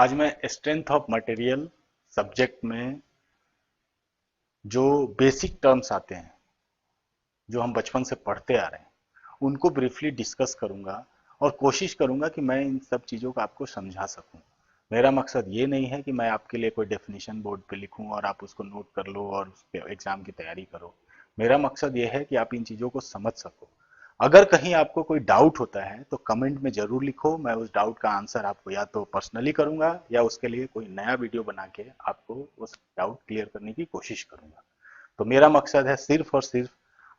आज मैं strength of material subject में जो बेसिक टर्म्स आते हैं, जो हम बचपन से पढ़ते आ रहे हैं, उनको ब्रीफली डिस्कस करूंगा और कोशिश करूंगा कि मैं इन सब चीज़ों को आपको समझा सकूं। मेरा मकसद ये नहीं है कि मैं आपके लिए कोई डेफिनेशन बोर्ड पे लिखूं और आप उसको नोट कर लो और उस पे एग्जाम की तैयारी करो। मेरा मकसद ये है कि आप इन चीज़ों को समझ सको। अगर कहीं आपको कोई डाउट होता है तो कमेंट में जरूर लिखो, मैं उस डाउट का आंसर आपको या तो पर्सनली करूंगा या उसके लिए कोई नया वीडियो बना के आपको उस डाउट क्लियर करने की कोशिश करूंगा। तो मेरा मकसद है सिर्फ और सिर्फ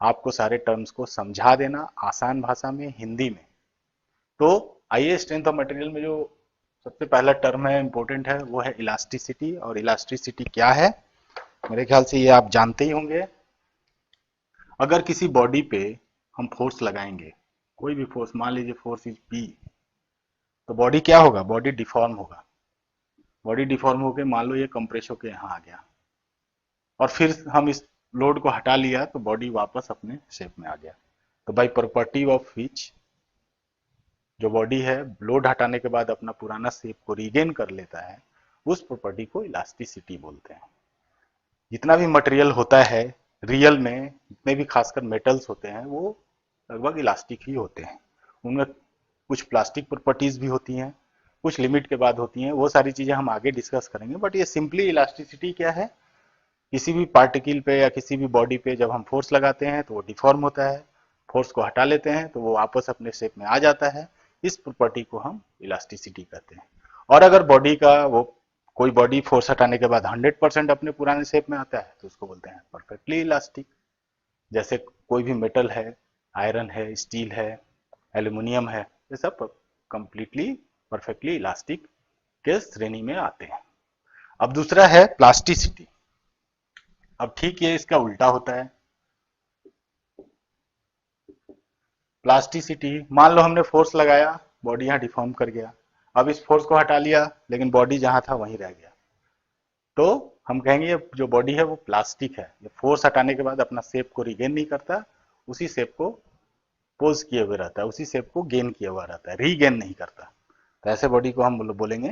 आपको सारे टर्म्स को समझा देना आसान भाषा में, हिंदी में। तो आइए, स्ट्रेंथ ऑफ मटेरियल में जो सबसे पहला टर्म है, इंपॉर्टेंट है, वो है इलास्टिसिटी। और इलास्टिसिटी क्या है, मेरे ख्याल से ये आप जानते ही होंगे। अगर किसी बॉडी पे हम फोर्स लगाएंगे, कोई भी फोर्स, मान लीजिए फोर्स इज पी, तो बॉडी क्या होगा, बॉडी डिफॉर्म होगा। बॉडी डिफॉर्म होकर मान लो ये कंप्रेस होकर यहाँ आ गया और फिर हम इस लोड को हटा लिया तो बॉडी वापस अपने शेप में आ गया। तो बाई प्रॉपर्टी ऑफ विच जो बॉडी है लोड हटाने के बाद अपना पुराना शेप को रीगेन कर लेता है, उस प्रॉपर्टी को इलास्टिसिटी बोलते हैं। जितना भी मटेरियल होता है रियल में, जितने भी खासकर मेटल्स होते हैं, वो लगभग इलास्टिक ही होते हैं। उनमें कुछ प्लास्टिक प्रॉपर्टीज भी होती हैं, कुछ लिमिट के बाद होती हैं, वो सारी चीजें हम आगे डिस्कस करेंगे। बट ये सिंपली इलास्टिसिटी क्या है, किसी भी पार्टिकल पे या किसी भी बॉडी पे जब हम फोर्स लगाते हैं तो वो डिफॉर्म होता है, फोर्स को हटा लेते हैं तो वो वापस अपने शेप में आ जाता है। इस प्रॉपर्टी को हम इलास्टिसिटी कहते हैं। और अगर बॉडी का वो कोई बॉडी फोर्स हटाने के बाद 100% अपने पुराने शेप में आता है तो उसको बोलते हैं परफेक्टली इलास्टिक। जैसे कोई भी मेटल है, आयरन है, स्टील है, एल्यूमिनियम है, ये सब कंप्लीटली परफेक्टली इलास्टिक के श्रेणी में आते हैं। अब दूसरा है प्लास्टिसिटी। अब ठीक ये इसका उल्टा होता है। प्लास्टिसिटी, मान लो हमने फोर्स लगाया, बॉडी यहाँ डिफॉर्म कर गया, अब इस फोर्स को हटा लिया लेकिन बॉडी जहां था वहीं रह गया, तो हम कहेंगे ये जो बॉडी है वो प्लास्टिक है। ये फोर्स हटाने के बाद अपना शेप को रिगेन नहीं करता, उसी शेप को पोज किए हुए रहता है, उसी शेप को गेन किया हुआ रहता है, रीगेन नहीं करता। तो ऐसे बॉडी को हम बोलेंगे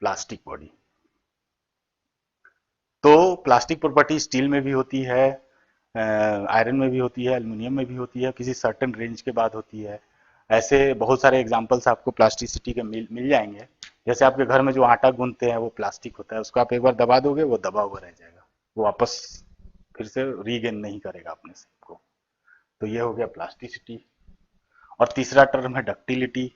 प्लास्टिक बॉडी। तो प्लास्टिक प्रॉपर्टी स्टील में भी होती है, आयरन में भी होती है, एल्यूमिनियम में भी होती है, किसी सर्टेन रेंज के बाद होती है। ऐसे बहुत सारे एग्जांपल्स आपको प्लास्टिसिटी के मिल जाएंगे। जैसे आपके घर में जो आटा गूंथते हैं वो प्लास्टिक होता है, उसको आप एक बार दबा दोगे वो दबा हुआ रह जाएगा, वो वापस फिर से रीगेन नहीं करेगा अपने शेप को। तो ये हो गया प्लास्टिसिटी। और तीसरा टर्म है डक्टिलिटी।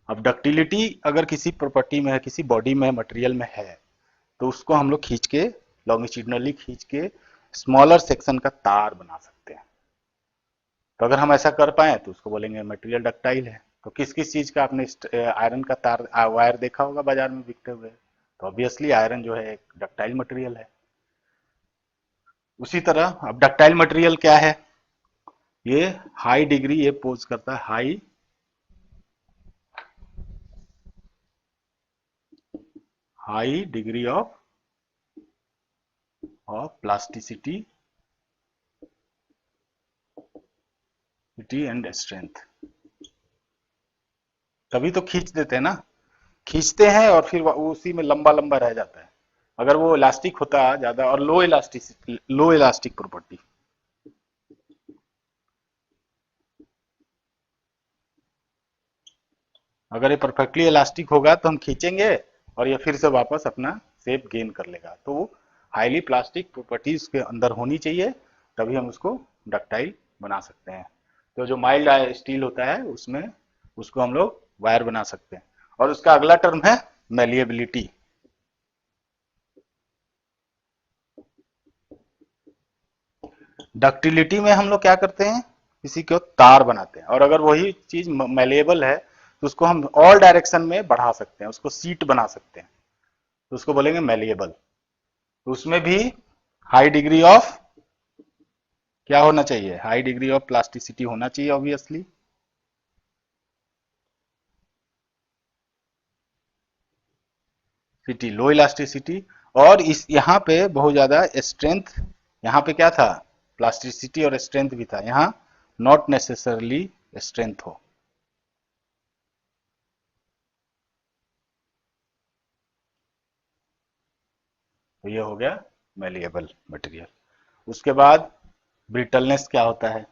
अब डक्टिलिटी अगर किसी प्रॉपर्टी में है, किसी बॉडी में, मटेरियल में है, तो उसको हम लोग खींच के, लॉन्गिट्यूडनली खींच के स्मॉलर सेक्शन का तार बना सकते हैं। तो अगर हम ऐसा कर पाए तो उसको बोलेंगे मटेरियल डक्टाइल है। तो किस किस चीज का आपने आयरन का तार, वायर देखा होगा बाजार में बिकते हुए, तो ऑब्वियसली आयरन जो है एक डक्टाइल मटेरियल है। उसी तरह अब डक्टाइल मटेरियल क्या है, ये हाई डिग्री, ये पोज करता है high degree of plasticity and strength. तभी तो खींच देते हैं ना, खींचते हैं और फिर उसी में लंबा लंबा रह जाता है। अगर वो इलास्टिक होता ज्यादा, और लो इलास्टिक प्रॉपर्टी, अगर ये परफेक्टली इलास्टिक होगा तो हम खींचेंगे और ये फिर से वापस अपना शेप गेन कर लेगा। तो वो हाईली प्लास्टिक प्रॉपर्टीज के अंदर होनी चाहिए, तभी हम उसको डक्टाइल बना सकते हैं। तो जो माइल्ड स्टील होता है उसमें उसको हम लोग वायर बना सकते हैं। और उसका अगला टर्म है मेलिएबिलिटी। डक्टिलिटी में हम लोग क्या करते हैं, किसी को तार बनाते हैं, और अगर वही चीज मेलेबल है तो उसको हम ऑल डायरेक्शन में बढ़ा सकते हैं, उसको सीट बना सकते हैं, तो उसको बोलेंगे मेलिएबल। तो उसमें भी हाई डिग्री ऑफ क्या होना चाहिए, हाई डिग्री ऑफ प्लास्टिसिटी होना चाहिए ऑब्वियसली। सिटी लो इलास्टिसिटी। और इस यहाँ पे बहुत ज्यादा स्ट्रेंथ, यहाँ पे क्या था, प्लास्टिसिटी और स्ट्रेंथ भी था, यहाँ नॉट नेसेसरली स्ट्रेंथ हो। तो ये हो गया मेलिएबल मटेरियल। उसके बाद ब्रिटलनेस क्या होता है?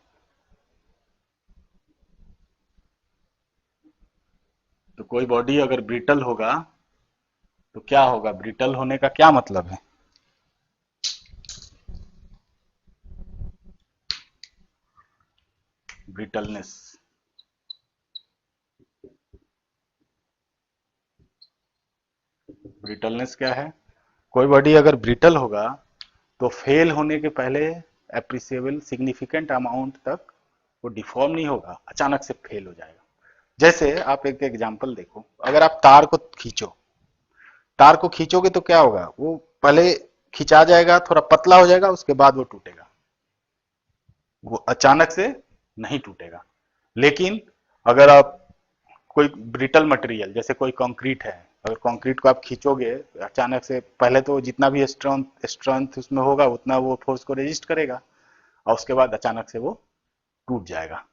तो कोई बॉडी अगर ब्रिटल होगा तो क्या होगा? ब्रिटल होने का क्या मतलब है? ब्रिटलनेस, ब्रिटलनेस क्या है? कोई बॉडी अगर ब्रिटल होगा तो फेल होने के पहले एप्रिसिएबल सिग्निफिकेंट अमाउंट तक वो डिफॉर्म नहीं होगा, अचानक से फेल हो जाएगा। जैसे आप एक एग्जांपल देखो, अगर आप तार को खींचो, तार को खींचोगे तो क्या होगा? वो पहले खिंचा जाएगा, थोड़ा पतला हो जाएगा, उसके बाद वो टूटेगा, वो अचानक से नहीं टूटेगा। लेकिन अगर आप कोई ब्रिटल मटेरियल जैसे कोई कंक्रीट है, अगर कंक्रीट को आप खींचोगे अचानक से, पहले तो जितना भी स्ट्रेंथ स्ट्रेंथ उसमें होगा उतना वो फोर्स को रेजिस्ट करेगा, और उसके बाद अचानक से वो टूट जाएगा।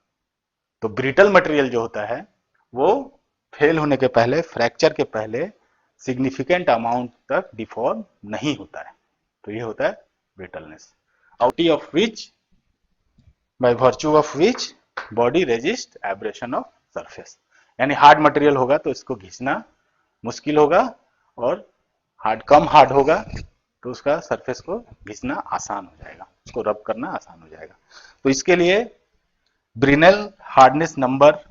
तो ब्रिटल मटेरियल जो होता है वो फेल होने के पहले, फ्रैक्चर के पहले सिग्निफिकेंट अमाउंट तक डिफॉर्म नहीं होता है। तो ये होता है brittleness, out of which, by virtue of which body resist abrasion of surface. यानी हार्ड मटेरियल होगा तो इसको घिसना मुश्किल होगा, और कम हार्ड होगा तो उसका सरफेस को घिसना आसान हो जाएगा, उसको रब करना आसान हो जाएगा। तो इसके लिए ब्रिनेल हार्डनेस नंबर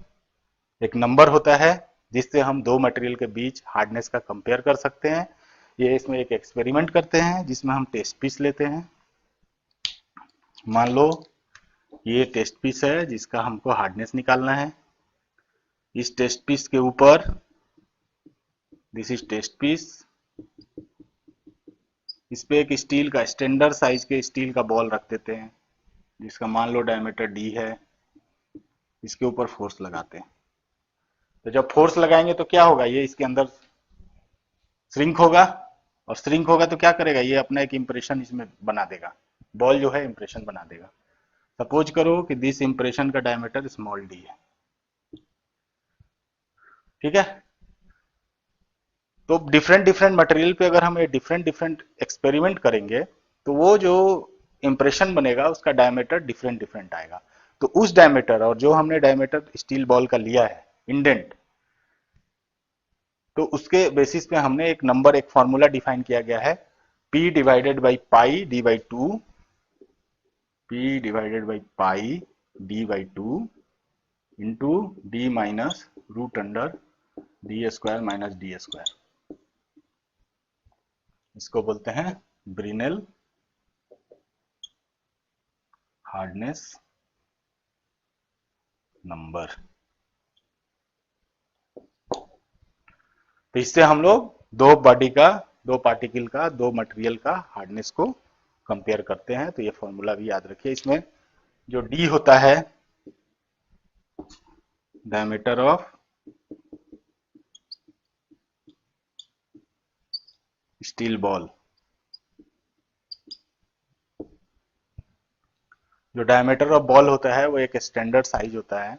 एक नंबर होता है जिससे हम दो मटेरियल के बीच हार्डनेस का कंपेयर कर सकते हैं। ये इसमें एक एक्सपेरिमेंट करते हैं जिसमें हम टेस्ट पीस लेते हैं। मान लो ये टेस्ट पीस है जिसका हमको हार्डनेस निकालना है। इस टेस्ट पीस के ऊपर, दिस इज टेस्ट पीस, इस पे एक स्टील का स्टैंडर्ड साइज के स्टील का बॉल रख देते हैं जिसका मान लो डायमीटर डी है। इसके ऊपर फोर्स लगाते हैं, तो जब फोर्स लगाएंगे तो क्या होगा? ये इसके अंदर श्रिंक होगा, और श्रिंक होगा तो क्या करेगा? ये अपना एक इंप्रेशन इसमें बना देगा, बॉल जो है इंप्रेशन बना देगा। सपोज करो कि दिस इंप्रेशन का डायमीटर स्मॉल डी है, ठीक है? तो डिफरेंट डिफरेंट मटेरियल पे अगर हम ये डिफरेंट डिफरेंट एक्सपेरिमेंट करेंगे तो वो जो इंप्रेशन बनेगा उसका डायमीटर डिफरेंट डिफरेंट आएगा। तो उस डायमीटर और जो हमने डायमीटर स्टील बॉल का लिया है इंडेंट, तो उसके बेसिस पे हमने एक नंबर, एक फॉर्मूला डिफाइन किया गया है, P divided by pi D by two, P divided by pi D by two into D minus root under D square minus D square. इसको बोलते हैं ब्रिनेल हार्डनेस नंबर। तो इससे हम लोग दो बॉडी का, दो पार्टिकल का, दो मटेरियल का हार्डनेस को कंपेयर करते हैं। तो ये फॉर्मूला भी याद रखिए। इसमें जो डी होता है, डायमीटर ऑफ स्टील बॉल, जो डायमीटर ऑफ बॉल होता है वो एक स्टैंडर्ड साइज होता है,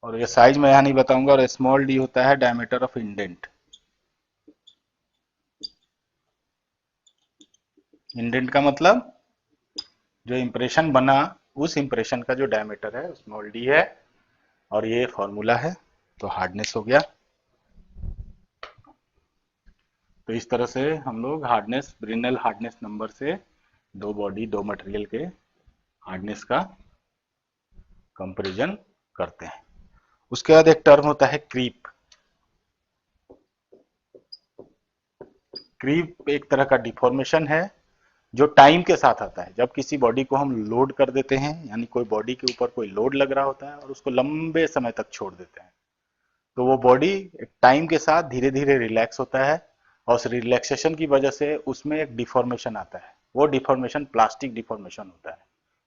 और ये साइज मैं यहां नहीं बताऊंगा। और स्मॉल डी होता है डायमीटर ऑफ इंडेंट। इंडेंट का मतलब जो इंप्रेशन बना उस इंप्रेशन का जो डायमीटर है स्मॉल डी है, और ये फॉर्मूला है। तो हार्डनेस हो गया। तो इस तरह से हम लोग हार्डनेस, ब्रिनेल हार्डनेस नंबर से दो बॉडी, दो मटेरियल के हार्डनेस का कंपैरिजन करते हैं। उसके बाद एक टर्म होता है क्रीप। क्रीप एक तरह का डिफॉर्मेशन है जो टाइम के साथ आता है। जब किसी बॉडी को हम लोड कर देते हैं, यानी कोई बॉडी के ऊपर कोई लोड लग रहा होता है और उसको लंबे समय तक छोड़ देते हैं, तो वो बॉडी एक टाइम के साथ धीरे धीरे रिलैक्स होता है, और उस रिलैक्सेशन की वजह से उसमें एक डिफॉर्मेशन आता है। वो डिफॉर्मेशन प्लास्टिक डिफॉर्मेशन होता है,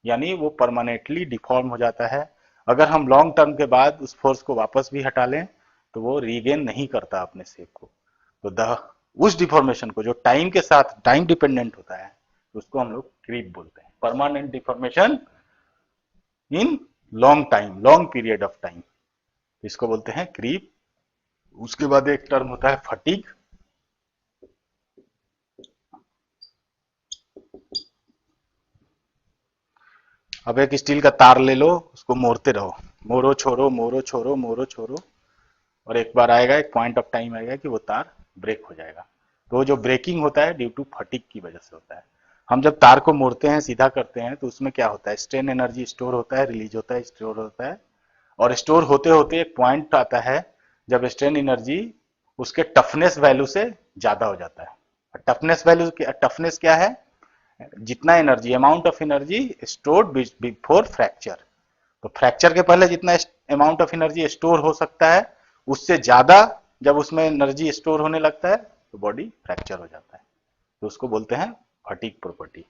यानी वो परमानेंटली डिफॉर्म हो जाता है। अगर हम लॉन्ग टर्म के बाद उस फोर्स को वापस भी हटा लें तो वो रीगेन नहीं करता अपने शेप को। तो उस डिफॉर्मेशन को जो टाइम के साथ टाइम डिपेंडेंट होता है उसको हम लोग क्रीप बोलते हैं। Permanent deformation in long time, long period of time, इसको बोलते हैं क्रीप। उसके बाद एक टर्म होता है फटीग। अब एक स्टील का तार ले लो, उसको मोड़ते रहो, मोड़ो छोड़ो मोड़ो छोड़ो मोड़ो छोड़ो, और एक बार आएगा, एक पॉइंट ऑफ टाइम आएगा कि वो तार ब्रेक हो जाएगा। तो जो ब्रेकिंग होता है ड्यू टू फटीग की वजह से होता है। हम जब तार को मोड़ते हैं, सीधा करते हैं, तो उसमें क्या होता है, स्ट्रेन एनर्जी स्टोर होता है, रिलीज होता है, स्टोर होता है, और स्टोर होते होते एक पॉइंट आता है जब स्ट्रेन एनर्जी उसके टफनेस वैल्यू से ज्यादा हो जाता है। टफनेस क्या है, जितना energy, amount of energy stored before fracture. तो फ्रैक्चर के पहले जितना अमाउंट ऑफ एनर्जी स्टोर हो सकता है, उससे ज्यादा जब उसमें एनर्जी स्टोर होने लगता है तो बॉडी फ्रैक्चर हो जाता है। तो उसको बोलते हैं फटीग प्रॉपर्टी।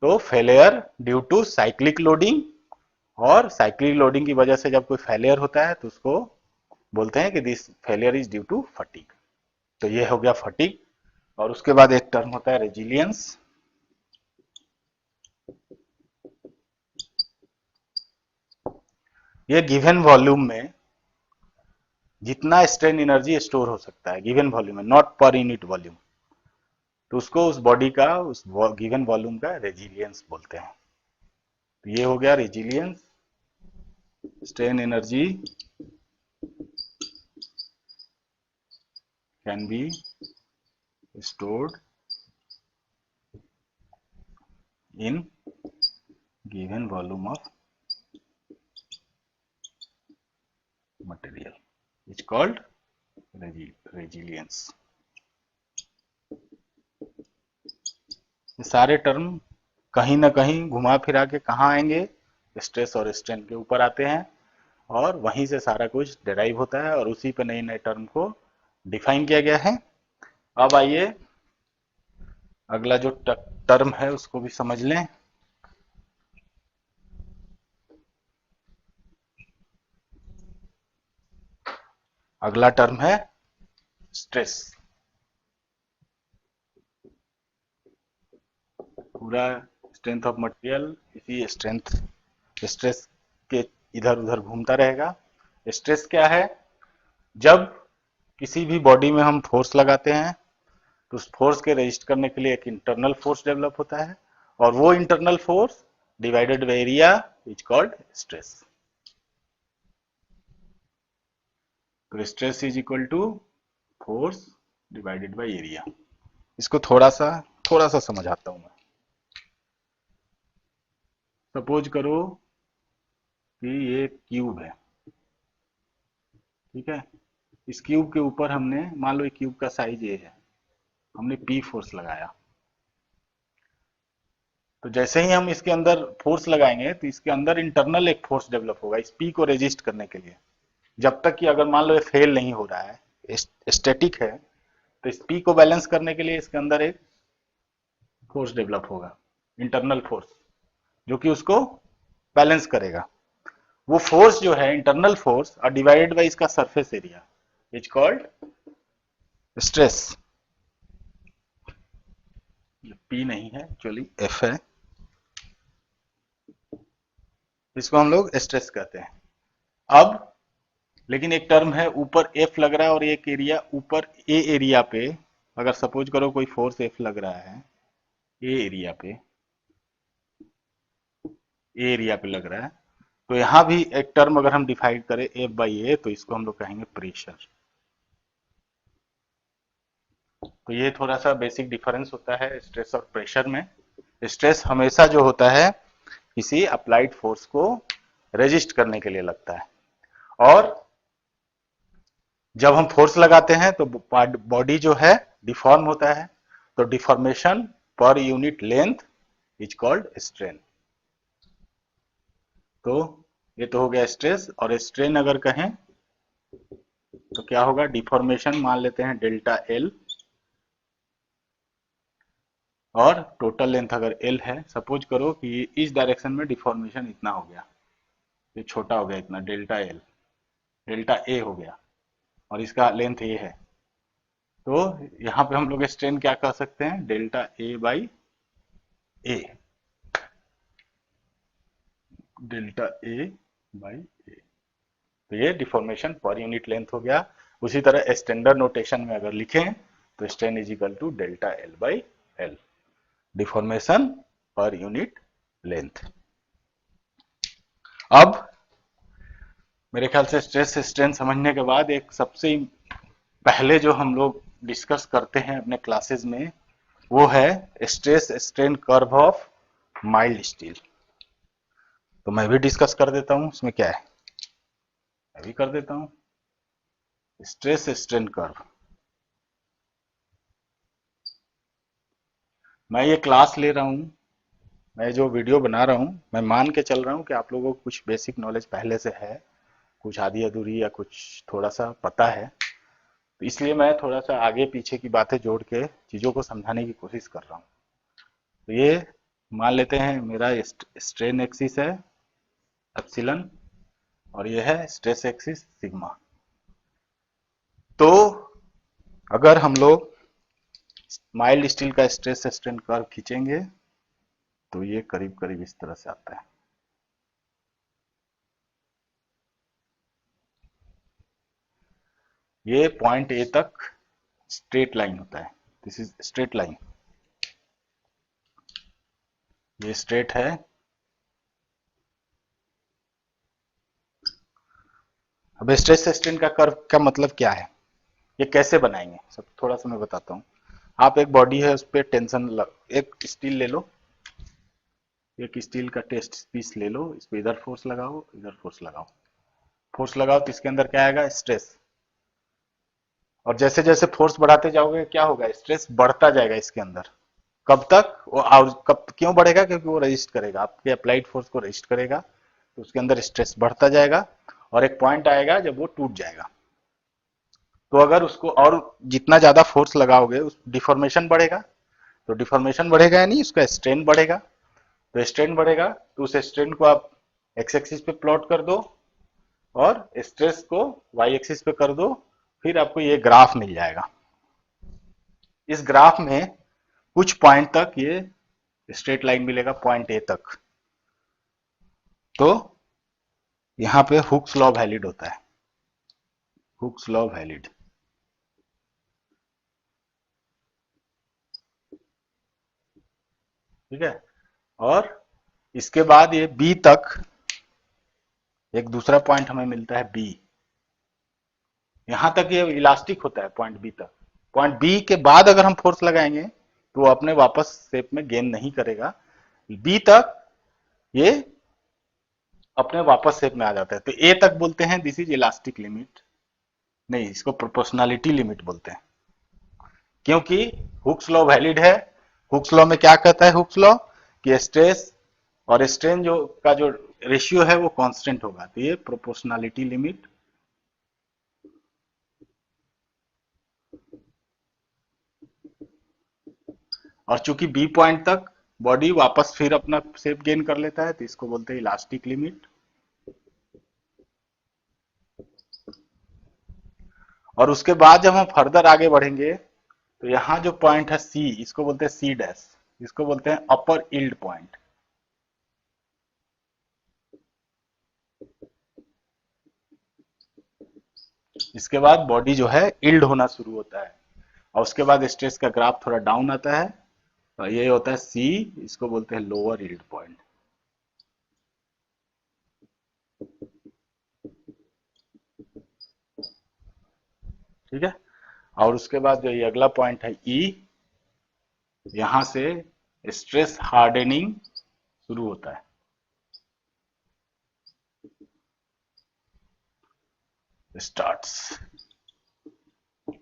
तो failure due to cyclic loading, और साइक्लिक लोडिंग की वजह से जब कोई फेलियर होता है तो उसको बोलते हैं कि this failure is due to fatigue. तो ये हो गया फटीग। और उसके बाद एक टर्म होता है रेजिलियंस। ये गिवन वॉल्यूम में जितना स्ट्रेन एनर्जी स्टोर हो सकता है गिवन वॉल्यूम में, नॉट पर यूनिट वॉल्यूम, तो उसको उस बॉडी का, उस गिवन वॉल्यूम का रेजिलियंस बोलते हैं। तो ये हो गया resilience. Strain energy can be stored in given volume of material, it's called resilience। ये सारे टर्म कहीं ना कहीं घुमा फिरा के कहाँ आएंगे, स्ट्रेस और स्ट्रेन के ऊपर आते हैं, और वहीं से सारा कुछ डिराइव होता है, और उसी पे नए नए टर्म को डिफाइन किया गया है। अब आइए अगला जो टर्म है उसको भी समझ लें। अगला टर्म है स्ट्रेस। पूरा स्ट्रेंथ ऑफ मटेरियल इसी स्ट्रेस के इधर उधर घूमता रहेगा। स्ट्रेस क्या है, जब किसी भी बॉडी में हम फोर्स लगाते हैं तो उस फोर्स के रजिस्ट करने के लिए एक इंटरनल फोर्स डेवलप होता है, और वो internal force divided by area is called stress. तो stress is equal to force divided by area. इसको थोड़ा सा समझाता हूं मैं। सपोज करो कि ये क्यूब है, ठीक है। इस क्यूब के ऊपर हमने, मान लो ये क्यूब का साइज ये है, हमने पी फोर्स लगाया। तो जैसे ही हम इसके अंदर फोर्स लगाएंगे तो इसके अंदर इंटरनल एक फोर्स डेवलप होगा इस पी को रेजिस्ट करने के लिए। जब तक कि अगर मान लो ये फेल नहीं हो रहा है, स्टैटिक है, तो इस पी को बैलेंस करने के लिए इसके अंदर एक फोर्स डेवलप होगा, इंटरनल फोर्स, जो कि उसको बैलेंस करेगा। वो फोर्स जो है इंटरनल फोर्स और डिवाइडेड बाय इसका surface area is called stress. P नहीं है, एक्चुअली एफ है, इसको हम लोग स्ट्रेस कहते हैं। अब लेकिन एक टर्म है, ऊपर एफ लग रहा है और एक एरिया ऊपर ए एरिया पे, अगर सपोज करो कोई फोर्स एफ लग रहा है ए एरिया पे, ए एरिया पे लग रहा है, तो यहां भी एक टर्म अगर हम डिफाइन करें एफ बाई ए, तो इसको हम लोग कहेंगे प्रेशर। तो ये थोड़ा सा बेसिक डिफरेंस होता है स्ट्रेस और प्रेशर में। स्ट्रेस हमेशा जो होता है किसी अप्लाइड फोर्स को रेजिस्ट करने के लिए लगता है, और जब हम फोर्स लगाते हैं तो बॉडी जो है डिफॉर्म होता है, तो डिफॉर्मेशन पर unit length is called strain. तो ये तो हो गया स्ट्रेस। और स्ट्रेन अगर कहें तो क्या होगा, डिफॉर्मेशन मान लेते हैं डेल्टा एल, और टोटल लेंथ अगर एल है, सपोज करो कि इस डायरेक्शन में डिफॉर्मेशन इतना हो गया, ये छोटा हो गया इतना, डेल्टा एल, डेल्टा ए हो गया, और इसका लेंथ ए है, तो यहाँ पे हम लोग स्ट्रेन क्या कह सकते हैं, delta A by A, delta A by A. तो ये डिफॉर्मेशन पर यूनिट लेंथ हो गया। उसी तरह स्टैंडर्ड नोटेशन में अगर लिखें तो strain is equal to delta L by L, deformation पर यूनिट लेंथ। अब मेरे ख्याल से स्ट्रेस स्ट्रेन समझने के बाद एक सबसे पहले जो हम लोग डिस्कस करते हैं अपने क्लासेस में वो है stress strain curve of mild steel. तो मैं भी डिस्कस कर देता हूं, उसमें क्या है, मैं भी कर देता हूं। स्ट्रेस स्ट्रेन कर्व, मैं ये क्लास ले रहा हूं, मैं जो वीडियो बना रहा हूं, मैं मान के चल रहा हूं कि आप लोगों को कुछ बेसिक नॉलेज पहले से है, कुछ आधी अधूरी या कुछ थोड़ा सा पता है, तो इसलिए मैं थोड़ा सा आगे पीछे की बातें जोड़ के चीज़ों को समझाने की कोशिश कर रहा हूँ। तो ये मान लेते हैं मेरा स्ट्रेन एक्सिस है एप्सिलन और ये है स्ट्रेस एक्सिस सिग्मा। तो अगर हम लोग माइल्ड स्टील का स्ट्रेस स्ट्रेन कर्व खींचेंगे तो ये करीब करीब इस तरह से आता है। ये पॉइंट ए तक स्ट्रेट लाइन होता है, दिस इज स्ट्रेट लाइन, ये स्ट्रेट है। अब स्ट्रेस स्ट्रेन का कर्व का मतलब क्या है, ये कैसे बनाएंगे, सब थोड़ा सा मैं बताता हूँ। आप एक बॉडी है उस पर टेंशन एक स्टील ले लो, एक स्टील का टेस्ट पीस ले लो, इस पर इधर फोर्स लगाओ इधर फोर्स लगाओ, फोर्स लगाओ तो इसके अंदर क्या आएगा, स्ट्रेस। और जैसे जैसे फोर्स बढ़ाते जाओगे क्या होगा, स्ट्रेस बढ़ता जाएगा इसके अंदर। कब तक वो, कब क्यों बढ़ेगा, क्योंकि वो रजिस्ट करेगा आपके अप्लाइड फोर्स को, रजिस्ट करेगा तो उसके अंदर स्ट्रेस बढ़ता जाएगा और एक पॉइंट आएगा जब वो टूट जाएगा। तो अगर उसको और जितना ज्यादा फोर्स लगाओगे उस डिफॉर्मेशन बढ़ेगा, तो डिफॉर्मेशन बढ़ेगा यानी उसका स्ट्रेन बढ़ेगा, तो स्ट्रेन बढ़ेगा तो उस स्ट्रेन को आप एक्स एक्सिस पे प्लॉट कर दो और स्ट्रेस को वाई एक्सिस पे कर दो, फिर आपको ये ग्राफ मिल जाएगा। इस ग्राफ में कुछ पॉइंट तक ये स्ट्रेट लाइन मिलेगा पॉइंट ए तक, तो यहाँ पे हुक्स लॉ वैलिड होता है, हुक्स लॉ वैलिड। ठीक है, और इसके बाद ये बी तक एक दूसरा पॉइंट हमें मिलता है बी, यहां तक ये इलास्टिक होता है पॉइंट बी तक। पॉइंट बी के बाद अगर हम फोर्स लगाएंगे तो वो अपने वापस शेप में गेन नहीं करेगा, बी तक ये अपने वापस शेप में आ जाता है। तो ए तक बोलते हैं दिस इज इलास्टिक लिमिट, नहीं इसको प्रोपोर्शनलिटी लिमिट बोलते हैं, क्योंकि हुक्स लॉ वैलिड है। हुक्स लॉ में क्या कहता है, हुक्स लॉ कि स्ट्रेस और स्ट्रेन जो का जो रेशियो है वो कांस्टेंट होगा, तो ये प्रोपोर्शनलिटी लिमिट। और चूंकि बी पॉइंट तक बॉडी वापस फिर अपना शेप गेन कर लेता है तो इसको बोलते हैं इलास्टिक लिमिट। और उसके बाद जब हम फर्दर आगे बढ़ेंगे तो यहाँ जो पॉइंट है सी, इसको बोलते हैं सी डैश, इसको बोलते हैं अपर इल्ड पॉइंट। इसके बाद बॉडी जो है इल्ड होना शुरू होता है और उसके बाद स्ट्रेस का ग्राफ थोड़ा डाउन आता है, तो ये होता है सी, इसको बोलते हैं लोअर इल्ड पॉइंट। ठीक है, और उसके बाद जो ये अगला पॉइंट है ई, यहां से स्ट्रेस हार्डनिंग शुरू होता है, स्टार्ट्स।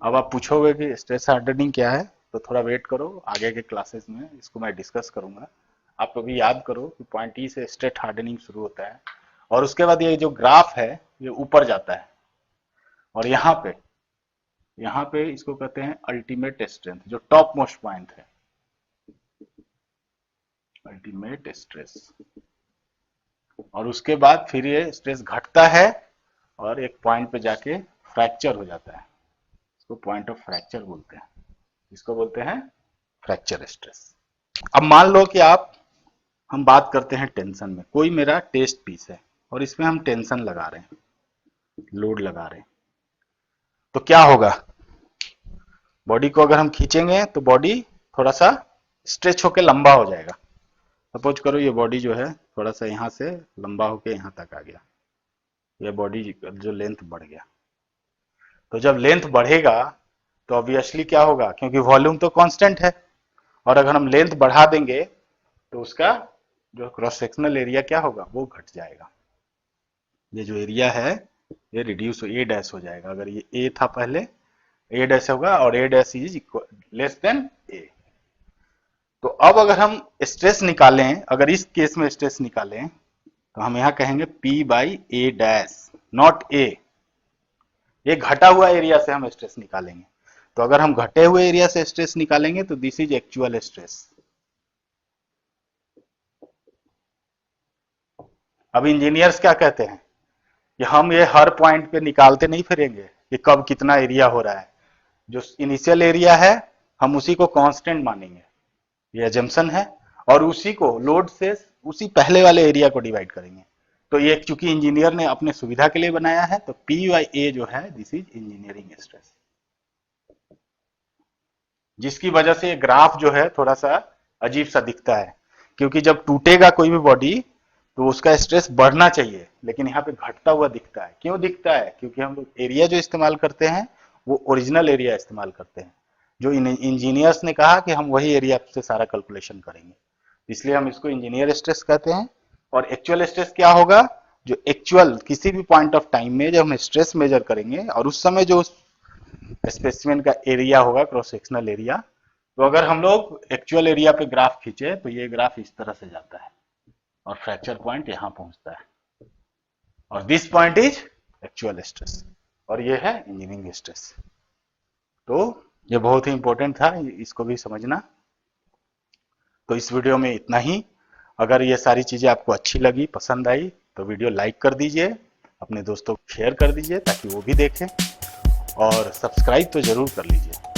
अब आप पूछोगे कि स्ट्रेस हार्डनिंग क्या है, तो थोड़ा वेट करो, आगे के क्लासेस में इसको मैं डिस्कस करूंगा। आप अभी याद करो कि पॉइंट ई से स्ट्रेस हार्डनिंग शुरू होता है और उसके बाद ये जो ग्राफ है ये ऊपर जाता है और यहाँ पे इसको कहते हैं अल्टीमेट स्ट्रेंथ, जो टॉप मोस्ट पॉइंट है, अल्टीमेट स्ट्रेस। और उसके बाद फिर ये स्ट्रेस घटता है और एक पॉइंट पे जाके फ्रैक्चर हो जाता है, इसको पॉइंट ऑफ फ्रैक्चर बोलते हैं, इसको बोलते हैं फ्रैक्चर स्ट्रेस। अब मान लो कि हम बात करते हैं टेंशन में, कोई मेरा टेस्ट पीस है और इसमें हम टेंशन लगा रहे हैं, लोड लगा रहे हैं, तो क्या होगा, बॉडी को अगर हम खींचेंगे तो बॉडी थोड़ा सा स्ट्रेच होके लंबा हो जाएगा। सपोज करो ये बॉडी जो है थोड़ा सा यहाँ से लंबा होके यहाँ तक आ गया, ये बॉडी जो लेंथ बढ़ गया। तो जब लेंथ बढ़ेगा तो ऑब्वियसली क्या होगा, क्योंकि वॉल्यूम तो कांस्टेंट है, और अगर हम लेंथ बढ़ा देंगे तो उसका जो क्रॉस सेक्शनल एरिया क्या होगा, वो घट जाएगा। ये जो एरिया है ये रिड्यूस ए डैश हो जाएगा। अगर ये ए था पहले, ए डैश होगा, और ए डैश इज लेस देन ए। तो अब अगर हम स्ट्रेस निकालें, अगर इस केस में स्ट्रेस निकालें तो हम यहां कहेंगे P by A dash, not a. ये घटा हुआ एरिया से हम स्ट्रेस निकालेंगे। तो अगर हम घटे हुए एरिया से स्ट्रेस निकालेंगे तो दिस इज एक्चुअल स्ट्रेस। अब इंजीनियर्स क्या कहते हैं कि हम ये हर पॉइंट पे निकालते नहीं फिरेंगे कि कब कितना एरिया हो रहा है। जो इनिशियल एरिया है हम उसी को कांस्टेंट मानेंगे, ये एजम्पशन है, और उसी को लोड से उसी पहले वाले एरिया को डिवाइड करेंगे। तो ये चूंकि इंजीनियर ने अपने सुविधा के लिए बनाया है, तो P बाई ए जो है दिस इज इंजीनियरिंग स्ट्रेस, जिसकी वजह से ये ग्राफ जो है थोड़ा सा अजीब सा दिखता है। क्योंकि जब टूटेगा कोई भी बॉडी तो उसका स्ट्रेस बढ़ना चाहिए, लेकिन यहाँ पे घटता हुआ दिखता है। क्यों दिखता है, क्योंकि हम लोग एरिया जो इस्तेमाल करते हैं वो ओरिजिनल एरिया इस्तेमाल करते हैं। जो इंजीनियर्स ने कहा कि हम वही एरिया से सारा कैलकुलेशन करेंगे, इसलिए हम इसको इंजीनियर स्ट्रेस कहते हैं। और एक्चुअल स्ट्रेस क्या होगा, जो एक्चुअल किसी भी पॉइंट ऑफ टाइम में जब हम स्ट्रेस मेजर करेंगे और उस समय जो स्पेसिमेन का एरिया होगा, क्रॉस सेक्शनल एरिया, तो अगर हम लोग एक्चुअल एरिया पे ग्राफ खींचे तो ये ग्राफ इस तरह से जाता है और फ्रैक्चर पॉइंट यहां पहुंचता है, और this point is actual stress, और ये है इंजीनियरिंग स्ट्रेस। तो ये बहुत ही इंपॉर्टेंट था, इसको भी समझना। तो इस वीडियो में इतना ही। अगर ये सारी चीजें आपको अच्छी लगी, पसंद आई, तो वीडियो लाइक कर दीजिए, अपने दोस्तों को शेयर कर दीजिए ताकि वो भी देखें, और सब्सक्राइब तो जरूर कर लीजिए।